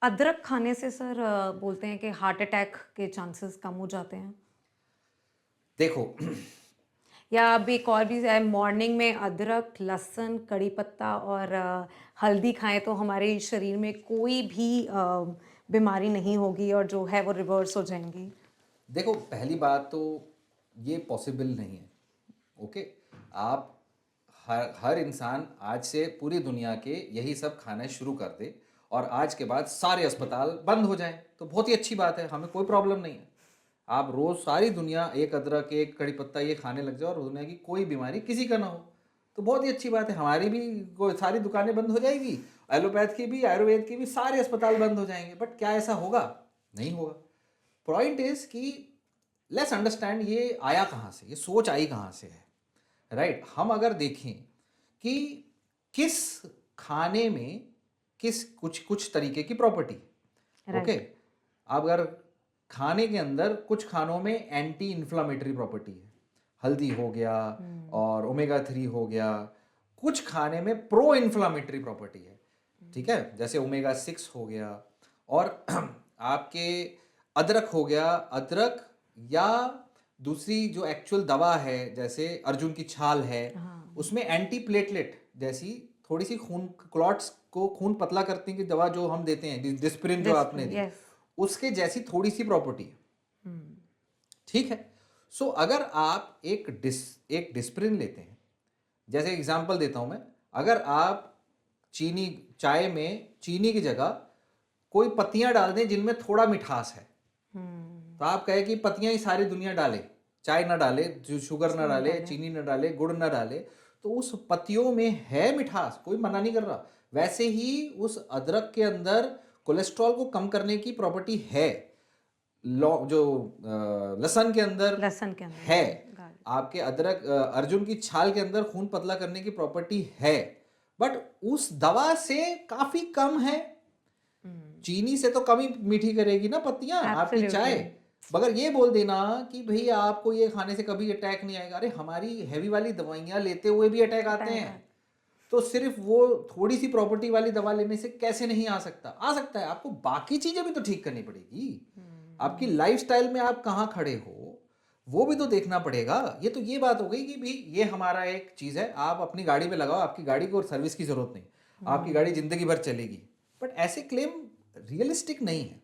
अदरक खाने से सर बोलते हैं कि हार्ट अटैक के चांसेस कम हो जाते हैं। देखो या अब एक और भी है, मॉर्निंग में अदरक, लहसुन, कड़ी पत्ता और हल्दी खाएँ तो हमारे शरीर में कोई भी बीमारी नहीं होगी और जो है वो रिवर्स हो जाएँगी। देखो, पहली बात तो ये पॉसिबल नहीं है। ओके, आप हर हर इंसान आज से पूरी दुनिया के यही सब खाना शुरू कर दे और आज के बाद सारे अस्पताल बंद हो जाएं तो बहुत ही अच्छी बात है, हमें कोई प्रॉब्लम नहीं है। आप रोज सारी दुनिया एक अदरक एक कड़ी पत्ता ये खाने लग जाओ और दुनिया की कोई बीमारी किसी का ना हो, तो बहुत ही अच्छी बात है। हमारी भी कोई सारी दुकानें बंद हो जाएगी, एलोपैथ की भी आयुर्वेद की भी सारे अस्पताल बंद हो जाएंगे। बट क्या ऐसा होगा? नहीं होगा। पॉइंट इज कि लेट्स अंडरस्टैंड ये आया कहाँ से, ये सोच आई कहाँ से है, राइट? हम अगर देखें कि किस खाने में किस कुछ कुछ तरीके की प्रॉपर्टी, ओके, राइट। अब अगर खाने के अंदर कुछ खानों में एंटी इन्फ्लामेटरी प्रॉपर्टी है, हल्दी हो गया हुँ, और ओमेगा 3 हो गया, कुछ खाने में प्रो इन्फ्लामेटरी प्रॉपर्टी है, ठीक है, जैसे ओमेगा 6 हो गया, और आपके अदरक हो गया, अदरक या दूसरी जो एक्चुअल दवा है जैसे अर्जुन की छाल है, हाँ। उसमें एंटी प्लेटलेट जैसी थोड़ी सी खून क्लॉट्स को खून पतला करने की दवा जो हम देते हैं, डिस्प्रिन जो आपने डिस्प्रिन, दी, यस। उसके जैसी थोड़ी सी प्रॉपर्टी है, हुँ, ठीक है। सो अगर आप एक डिस्प्रिन लेते हैं, जैसे एग्जांपल देता हूं मैं, अगर आप चीनी चाय में चीनी की जगह कोई पत्तियां डाल दें जिनमें थोड़ा मिठास है, हुँ। तो आप कहें कि पत्तियां ही सारी दुनिया डाले, चाय ना डाले, शुगर ना सही डाले, डाले। चीनी ना डाले, गुड़ ना डाले, तो उस पत्तियों में है मिठास, कोई मना नहीं कर रहा। वैसे ही उस अदरक के अंदर कोलेस्ट्रॉल को कम करने की प्रॉपर्टी है, जो लहसुन के अंदर लहसुन के अंदर, है, गार्लिक। आपके अदरक अर्जुन की छाल के अंदर खून पतला करने की प्रॉपर्टी है, बट उस दवा से काफी कम है। हुँ, चीनी से तो कम ही मीठी करेगी ना पत्तियां आपकी चाय। एब्सोल्युटली। मगर ये बोल देना कि भैया आपको ये खाने से कभी अटैक नहीं आएगा, अरे हमारी हैवी वाली दवाइयां लेते हुए भी अटैक आते अटैक हैं, आ तो सिर्फ वो थोड़ी सी प्रॉपर्टी वाली दवा लेने से कैसे नहीं आ सकता? आ सकता है। आपको बाकी चीजें भी तो ठीक करनी पड़ेगी। आपकी हुँ, लाइफस्टाइल में आप कहाँ खड़े हो वो भी तो देखना पड़ेगा। ये तो ये बात हो गई कि भाई ये हमारा एक चीज है, आप अपनी गाड़ी पे लगाओ, आपकी गाड़ी को सर्विस की जरूरत नहीं, आपकी गाड़ी हुँ, जिंदगी भर चलेगी। बट ऐसे क्लेम रियलिस्टिक नहीं है।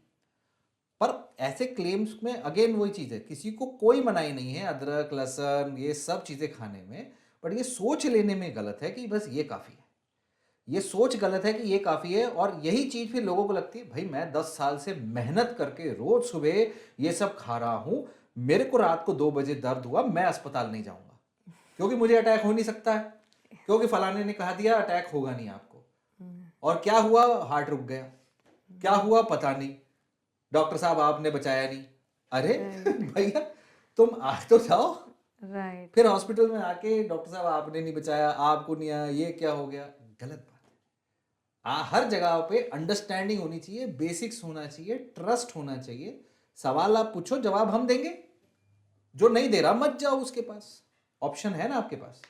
पर ऐसे क्लेम्स में अगेन वही चीज है, किसी को कोई मनाही नहीं है अदरक लहसुन ये सब चीजें खाने में, बट ये सोच लेने में गलत है कि बस ये काफी है। ये सोच गलत है कि ये काफी है, और यही चीज फिर लोगों को लगती है भाई मैं 10 साल से मेहनत करके रोज सुबह ये सब खा रहा हूं, मेरे को रात को 2 बजे दर्द हुआ, मैं अस्पताल नहीं जाऊंगा क्योंकि मुझे अटैक हो नहीं सकता है, क्योंकि फलाने ने कहा दिया अटैक होगा नहीं आपको। हुँ, और क्या हुआ? हार्ट रुक गया। क्या हुँ, हुआ पता नहीं, डॉक्टर साहब आपने बचाया नहीं। अरे राइट, भैया, तुम आ तो जाओ। राइट। फिर हॉस्पिटल में आके डॉक्टर साहब आपने नहीं बचाया, आपको नहीं आया, ये क्या हो गया? गलत बात है। हर जगह पे अंडरस्टैंडिंग होनी चाहिए, बेसिक्स होना चाहिए, ट्रस्ट होना चाहिए। सवाल आप पूछो, जवाब हम देंगे। जो नहीं दे रहा मत जाओ उसके पास, ऑप्शन है ना आपके पास।